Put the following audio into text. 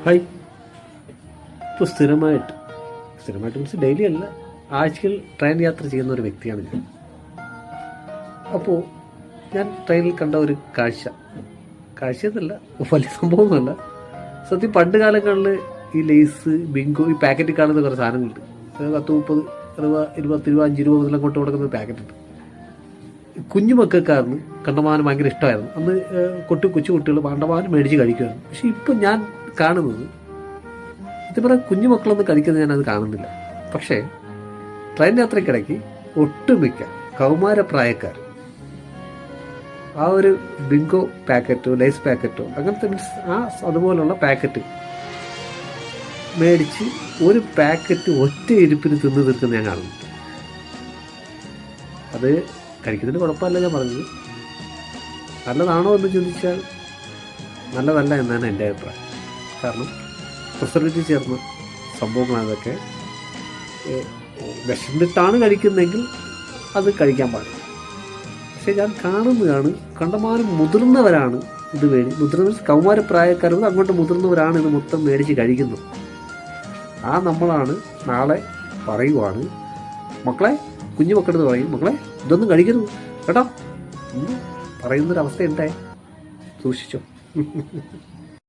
Hi. ഇപ്പോൾ സ്ഥിരമായിട്ട് means daily അല്ല, ആഴ്ചയിൽ ട്രെയിൻ യാത്ര ചെയ്യുന്ന ഒരു വ്യക്തിയാണ് ഞാൻ. അപ്പോൾ ഞാൻ ട്രെയിനിൽ കണ്ട ഒരു കാഴ്ചയെന്നല്ല, വലിയ സംഭവമൊന്നുമല്ല. സത്യം പണ്ട് കാലങ്ങളിൽ ഈ ലേസ്, ബിങ്കോ, ഈ പാക്കറ്റിൽ കാണുന്ന കുറേ സാധനങ്ങളുണ്ട്. 10, 30, 20, 5 രൂപ മുതൽ അങ്ങോട്ട് കൊടുക്കുന്ന പാക്കറ്റുണ്ട്. കുഞ്ഞു മക്കൾക്കായിരുന്നു കണ്ടമാനം ഭയങ്കര ഇഷ്ടമായിരുന്നു. അന്ന് കൊച്ചു കുട്ടികൾ കണ്ടമാനം മേടിച്ച് കഴിക്കുമായിരുന്നു. പക്ഷേ ഇപ്പം ഞാൻ കാണുന്നത് ഇതുപോലെ കുഞ്ഞു മക്കളൊന്നും കഴിക്കുന്നത് ഞാനത് കാണുന്നില്ല. പക്ഷേ ട്രെയിൻ യാത്രയ്ക്കിടയ്ക്ക് ഒട്ടുമിക്ക കൗമാരപ്രായക്കാർ ആ ഒരു ബിങ്കോ പാക്കറ്റോ ലേസ് പാക്കറ്റോ അങ്ങനത്തെ മീൻസ് അതുപോലുള്ള പാക്കറ്റ് മേടിച്ച് ഒരു പാക്കറ്റ് ഒറ്റ ഇരിപ്പിന് തിന്ന് തീർക്കുന്ന ഞാൻ കാണുന്നു. അത് കഴിക്കുന്നതിന് കുഴപ്പമല്ല ഞാൻ പറഞ്ഞത്. നല്ലതാണോ എന്ന് ചോദിച്ചാൽ നല്ലതല്ല എന്നാണ് എൻ്റെ അഭിപ്രായം. കാരണം പ്രിസർവേറ്റീവ് ചേർന്ന സംഭവങ്ങളാണ് അതൊക്കെ. വിശന്നിട്ടാണ് കഴിക്കുന്നതെങ്കിൽ അത് കഴിക്കാൻ പാടില്ല. പക്ഷേ ഞാൻ കാണുന്നതാണ് കണ്ടമാനം മുതിർന്നവരാണ് ഇത് മുതിർന്ന കൗമാരപ്രായക്കാരും അങ്ങോട്ട് മുതിർന്നവരാണ് ഇത് മൊത്തം മേടിച്ച് കഴിക്കുന്നത്. നമ്മളാണ് നാളെ പറയുവാണ്, മക്കളെ, കുഞ്ഞു മക്കളെടുത്ത് പറയും, മക്കളെ ഇതൊന്നും കഴിക്കരുത് കേട്ടോ എന്ന് പറയുന്നൊരവസ്ഥ ഉണ്ടായി. സൂക്ഷിച്ചോ.